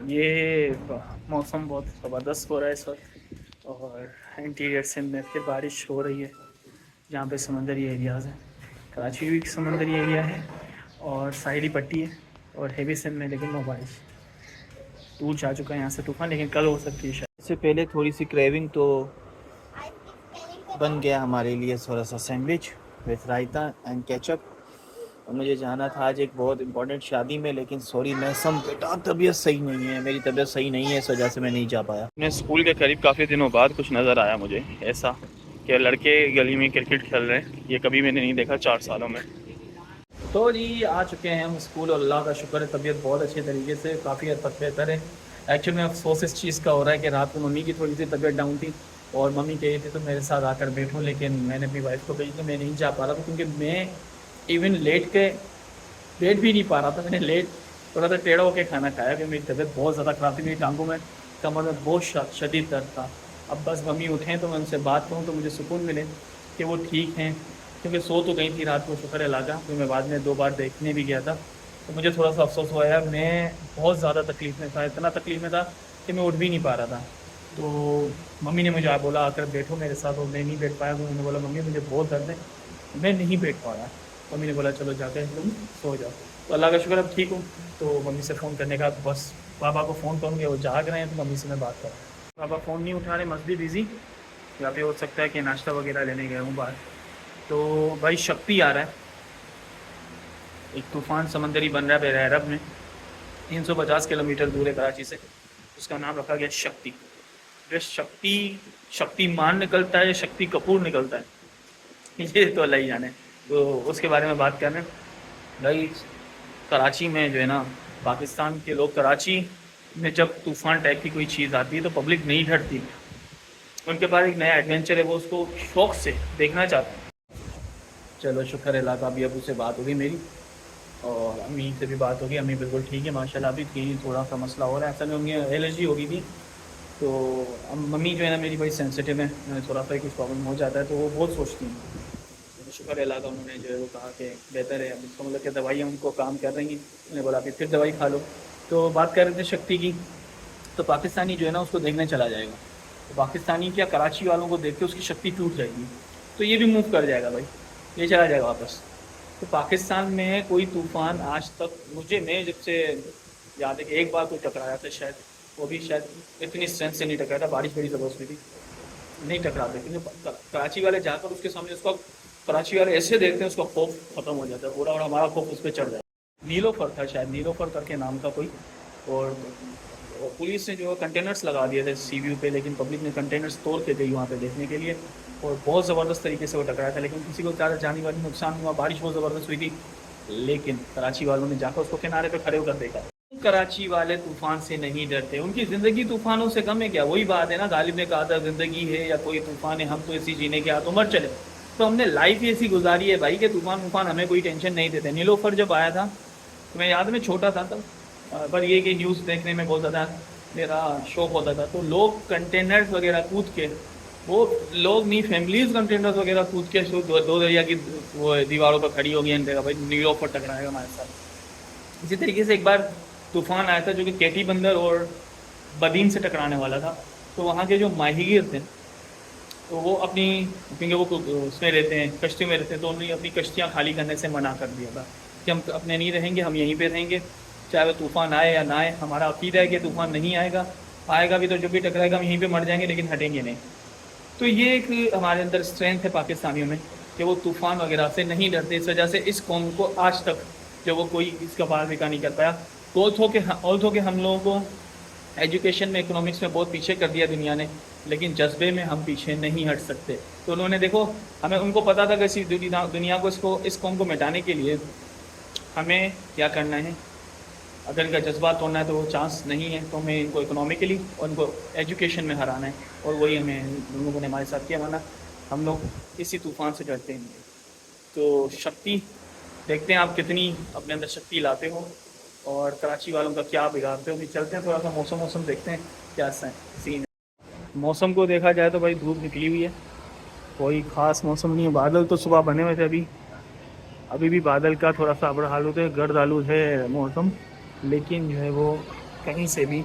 ये मौसम बहुत ज़बरदस्त हो रहा है इस वक्त और इंटीरियर सिंध में फिर बारिश हो रही है जहाँ पे समंदरी एरियाज़ हैं। कराची भी समंदरी एरिया है और साहिली पट्टी है और हेवी सिंध में लेकिन नो बारिश। दूर जा चुका है यहाँ से तूफ़ान, लेकिन कल हो सकती है शायद। इससे पहले थोड़ी सी क्रेविंग तो बन गया हमारे लिए, थोड़ा सा sandwich with raita and ketchup. और मुझे जाना था आज एक बहुत इंपॉर्टेंट शादी में, लेकिन सॉरी मौसम बेटा तबीयत सही नहीं है, मेरी तबीयत सही नहीं है, इस वजह से मैं नहीं जा पाया। मैं स्कूल के करीब काफ़ी दिनों बाद कुछ नज़र आया मुझे ऐसा कि लड़के गली में क्रिकेट खेल रहे हैं। ये कभी मैंने नहीं देखा 4 सालों में। तो जी आ चुके हैं हम स्कूल और अल्लाह का शुक्र है तबीयत बहुत अच्छे तरीके से काफ़ी हद तक बेहतर है। एक्चुअली में अफसोस इस चीज़ का हो रहा है कि रात में मम्मी की थोड़ी सी तबीयत डाउन थी और मम्मी कही थी तो मेरे साथ आकर बैठो, लेकिन मैंने अपनी वाइफ को कही कि मैं नहीं जा पा रहा था क्योंकि मैं इवन लेट भी नहीं पा रहा था। मैंने लेट थोड़ा सा टेढ़ा होकर खाना खाया क्योंकि मेरी तबीयत बहुत ज़्यादा ख़राब थी, मेरी टांगों में कमर में बहुत शदीद दर्द था। अब बस मम्मी उठें तो मैं उनसे बात करूँ तो मुझे सुकून मिले कि वो ठीक हैं, क्योंकि सो तो गई थी रात को शुक्र अल्लाह का। फिर मैं बाद में 2 बार देखने भी गया था तो मुझे थोड़ा सा अफसोस हुआ यार मैं बहुत ज़्यादा तकलीफ़ में था, इतना तकलीफ़ में था कि मैं उठ भी नहीं पा रहा था। तो मम्मी ने मुझे बोला आकर बैठो मेरे साथ, और मैं नहीं बैठ पाया तो मैंने बोला मम्मी मुझे बहुत दर्द है, मैं नहीं बैठ पाया। मम्मी ने बोला चलो जाकर तुम सो जाओ। तो अल्लाह का शुक्र अब ठीक हूँ। तो मम्मी से फ़ोन करने का बस पापा को फ़ोन करूँगे, वो जाग रहे हैं तो मम्मी से मैं बात करूँ। पापा फ़ोन नहीं उठा रहे, मस्ट बी बिज़ी, या फिर हो सकता है कि नाश्ता वगैरह लेने गए हूँ बाहर। तो भाई शक्ति आ रहा है, एक तूफ़ान समंदरी बन रहा है बहर अरब में, 350 किलोमीटर दूर है कराची से। उसका नाम रखा गया शक्ति। ये शक्ति शक्तिमान निकलता है या शक्ति कपूर निकलता है ये तो अल्लाह ही जाने। तो उसके बारे में बात कर रहे हैं भाई। कराची में जो है ना, पाकिस्तान के लोग कराची में जब तूफ़ान टाइप की कोई चीज़ आती है तो पब्लिक नहीं डरती। उनके पास एक नया एडवेंचर है, वो उसको शौक़ से देखना चाहते हैं। चलो शुक्र है अल्लाह का, अभी अबू से बात होगी मेरी और अम्मी से भी बात होगी। अम्मी बिल्कुल ठीक है माशाल्लाह, अभी थी थोड़ा सा मसला हो रहा है, असल में उन्हें एलर्जी हो गई थी। तो अब मम्मी जो है ना मेरी बड़ी सेंसिटिव है, थोड़ा सा कुछ प्रॉब्लम हो जाता है तो वो बहुत सोचती हैं। तो शुक्र है अल्लाह का, उन्होंने जो है वो कहा कि बेहतर है, अब इसका मतलब कि दवाइयाँ उनको काम कर रही हैं। उन्होंने बोला फिर दवाई खा लो। तो बात कर रहे थे शक्ति की, तो पाकिस्तानी जो है ना उसको देखने चला जाएगा, तो पाकिस्तानी क्या कराची वालों को देख के उसकी शक्ति टूट जाएगी, तो ये भी मूव कर जाएगा भाई, ये चला जाएगा वापस। तो पाकिस्तान में कोई तूफ़ान आज तक मुझे, मैं जब से याद है कि एक बार कोई टकराया था शायद, वो भी शायद इतनी स्ट्रेंथ से नहीं टकराया था, बारिश बड़ी ज़बरदस्त हुई थी, नहीं टकराते। क्योंकि कराची वाले जाकर उसके सामने उसका, कराची वाले ऐसे देखते हैं उसका खौफ ख़त्म हो जाता है पूरा, और हमारा खौफ उस पर चढ़ जाता है। नीलोफर था शायद, नीलोफर करके नाम का कोई। और पुलिस ने जो है कंटेनर्स लगा दिए थे सी व्यू पे, लेकिन पब्लिक ने कंटेनर्स तोड़ के गई वहाँ पे देखने के लिए, और बहुत ज़बरदस्त तरीके से वो टकराया था, लेकिन किसी को ज़्यादा जानी वाली नुकसान हुआ। बारिश बहुत ज़बरदस्त हुई थी, लेकिन कराची वालों ने जाकर उसको किनारे पे खड़े होकर देखा। कराची वाले तूफ़ान से नहीं डरते, उनकी ज़िंदगी तूफ़ानों से कम है क्या? वही बात है ना, गालिब ने कहा था ज़िंदगी है या कोई तूफ़ान है, हम तो ऐसी जीने के हाथ उमर चले। तो हमने लाइफ ही ऐसी गुजारी है भाई कि तूफ़ान वूफ़ान हमें कोई टेंशन नहीं देते। नीलोफर जब आया था तो मैं याद में छोटा था तब, पर ये कि न्यूज़ देखने में बहुत ज़्यादा मेरा शौक़ होता था, तो लोग कंटेनर्स वगैरह कूद के, वो लोग नहीं फैमिलीज़ कंटेनर्स वगैरह कूद के दो दरिया की वो दीवारों पर खड़ी हो गई, देखा भाई नीलोफर टकराएगा हमारे साथ। इसी तरीके से एक बार तूफ़ान आया था जो कि केटी बंदर और बदीन से टकराने वाला था। तो वहाँ के जो माहीगीर थे तो वो अपनी, क्योंकि वो उसमें रहते हैं, कश्ती में रहते हैं, तो उन्होंने अपनी कश्तियाँ खाली करने से मना कर दिया था कि हम अपने नहीं रहेंगे, हम यहीं पे रहेंगे, चाहे वो तूफ़ान आए या ना आए। हमारा अक़ीदा है कि तूफ़ान नहीं आएगा, आएगा भी तो जब भी टकराएगा हम यहीं पे मर जाएंगे, लेकिन हटेंगे नहीं। तो ये एक हमारे अंदर स्ट्रेंथ है पाकिस्तानियों में कि वो तूफ़ान वगैरह से नहीं डरते। इस वजह से इस कौम को आज तक जो वो कोई इसका बाहर भी नहीं कर पाया। ऑल्थो के हम लोगों को एजुकेशन में, इकोनॉमिक्स में बहुत पीछे कर दिया दुनिया ने, लेकिन जज्बे में हम पीछे नहीं हट सकते। तो उन्होंने देखो, हमें उनको पता था कि इसी दुनिया को, इस कौम को मिटाने के लिए हमें क्या करना है। अगर इनका जज्बा तोड़ना है तो वो चांस नहीं है, तो हमें इनको इकोनॉमिकली और इनको एजुकेशन में हराना है, और वही हमें उन लोगों ने हमारे साथ किया, वरना हम लोग इसी तूफ़ान से डरते हैं। तो शक्ति, देखते हैं आप कितनी अपने अंदर शक्ति लाते हो और कराची वालों का क्या बिगाड़ते हो। भी चलते हैं थोड़ा सा मौसम देखते हैं क्या सीन है। मौसम को देखा जाए तो भाई धूप निकली हुई है, कोई ख़ास मौसम नहीं है। बादल तो सुबह बने हुए थे, अभी भी बादल का थोड़ा सा अबड़ हालत है, गर्द आलूद है मौसम, लेकिन जो है वो कहीं से भी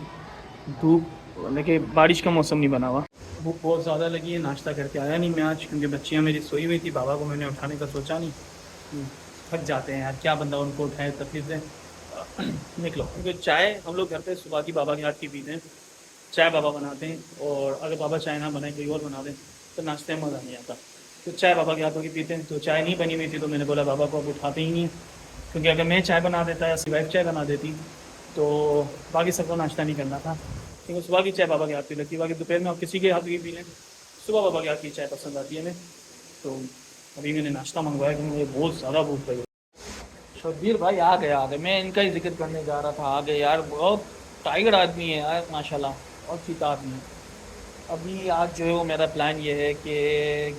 धूप, देखिए बारिश का मौसम नहीं बना हुआ। भूख बहुत ज़्यादा लगी है, नाश्ता करके आया नहीं मैं आज, क्योंकि बच्चियाँ मेरी सोई हुई थी, बाबा को मैंने उठाने का सोचा नहीं। थक जाते हैं यार, क्या बंदा उनको उठाए तकलीफ से। निकलो, क्योंकि चाय हम लोग घर पे सुबह की बाबा के हाथ की पीते हैं। चाय बाबा बनाते हैं, और अगर बाबा चाय ना बनाए कोई और बना दें तो नाश्ते में मज़ा नहीं आता। तो चाय बाबा के हाथों की पीते हैं। तो चाय नहीं बनी हुई थी तो मैंने बोला बाबा को अब उठाते ही नहीं, क्योंकि अगर मैं चाय बना देता या वाइफ चाय बना देती तो बाकी सबको नाश्ता नहीं करना था। क्योंकि सुबह की चाय बाबा के हाथ की लगती है, बाकी दोपहर में आप किसी के हाथ की पी लें, सुबह बाबा के हाथ की चाय पसंद आती है हमें। तो अभी मैंने नाश्ता मंगवाया क्योंकि मुझे बहुत ज़्यादा भूख लगी। शब्बीर भाई आ गए, मैं इनका ही जिक्र करने जा रहा था। आ गए यार, बहुत टाइगर आदमी है यार माशाल्लाह, और चीता आदमी है। अभी आज जो है वो मेरा प्लान ये है कि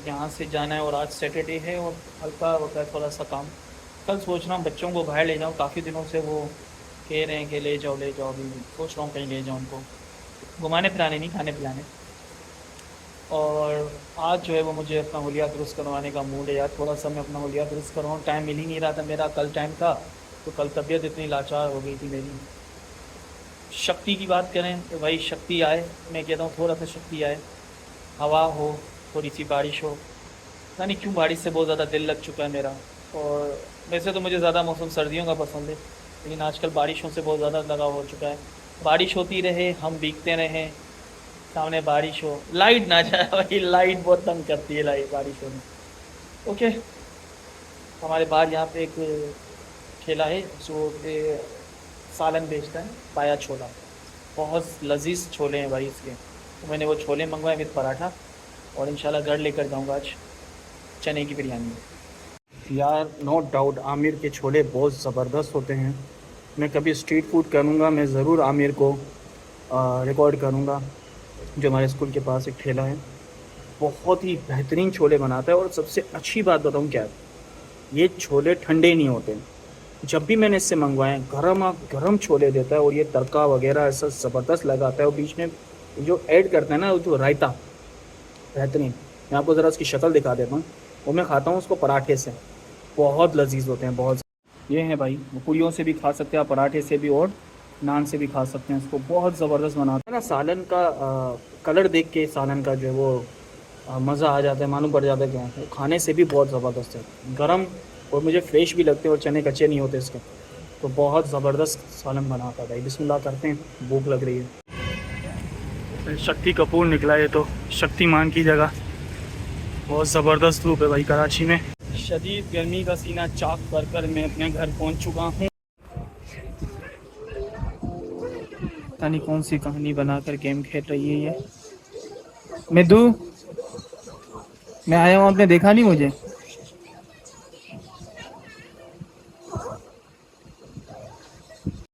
यहाँ से जाना है, और आज सैटरडे है और हल्का होता है थोड़ा सा काम। कल सोच रहा हूँ बच्चों को बाहर ले जाऊँ, काफ़ी दिनों से वो कह रहे हैं कि ले जाओ ले जाओ। अभी सोच रहा हूँ कहीं ले जाऊँ उनको, घुमाने फिराने नहीं, खाने पिलाने। और आज जो है वो मुझे अपना हुलिया दुरुस्त करवाने का मूड है यार, थोड़ा सा मैं अपना हुलिया दुरुस्त करवाऊँ। टाइम मिल ही नहीं रहा था मेरा, कल टाइम था तो कल तबीयत इतनी लाचार हो गई थी मेरी। शक्ति की बात करें तो भाई शक्ति आए, मैं कहता हूँ थोड़ा सा शक्ति आए, हवा हो, थोड़ी सी बारिश हो। पता नहीं क्यों बारिश से बहुत ज़्यादा दिल लग चुका है मेरा। और वैसे तो मुझे ज़्यादा मौसम सर्दियों का पसंद है, लेकिन आजकल बारिशों से बहुत ज़्यादा लगाव हो चुका है। बारिश होती रहे, हम भीगते रहें, सामने बारिश हो, लाइट ना जाए भाई, लाइट बहुत तंग करती है लाइट बारिश होने। ओके, हमारे बाहर यहाँ पे एक ठेला है जो कि सालन बेचता है, पाया छोला। बहुत लजीज छोले हैं भाई इसके, तो मैंने वो छोले मंगवाए विद पराठा, और इंशाल्लाह घर लेकर जाऊँगा आज चने की बिरयानी। यार नो डाउट आमिर के छोले बहुत ज़बरदस्त होते हैं। मैं कभी स्ट्रीट फूड करूँगा, मैं ज़रूर आमिर को रिकॉर्ड करूँगा। जो हमारे स्कूल के पास एक ठेला है, बहुत ही बेहतरीन छोले बनाता है। और सबसे अच्छी बात बताऊँ क्या है, ये छोले ठंडे नहीं होते। जब भी मैंने इससे मंगवाए, गरम गरम छोले देता है, और ये तड़का वगैरह ऐसा ज़बरदस्त लगाता है, और बीच में जो ऐड करता है ना वो जो रायता, बेहतरीन। मैं आपको ज़रा उसकी शक्ल दिखा देता हूँ, वो मैं खाता हूँ उसको पराठे से, बहुत लजीज होते हैं बहुत। ये है भाई, वो पूरियों से भी खा सकते हैं आप, पराठे से भी, और नान से भी खा सकते हैं इसको, बहुत ज़बरदस्त बनाते हैं ना। सालन का कलर देख के सालन का जो है वो मज़ा आ जाता है, मालूम पड़ जाता है क्या है। खाने से भी बहुत ज़बरदस्त है, गरम, और मुझे फ्रेश भी लगते हैं, और चने कच्चे नहीं होते इसके। तो बहुत ज़बरदस्त सालन बनाता है भाई। बिस्मिल्लाह करते हैं, भूख लग रही है। शक्ति कपूर निकला है तो शक्तिमान की जगह। बहुत ज़बरदस्त धूप है भाई कराची में, शदीद गर्मी का सीना चाक कर मैं अपने घर पहुंच चुका हूं। पता नहीं कौन सी कहानी बनाकर गेम खेल रही है ये। मिदू, मैं आया हूँ, आपने देखा नहीं मुझे?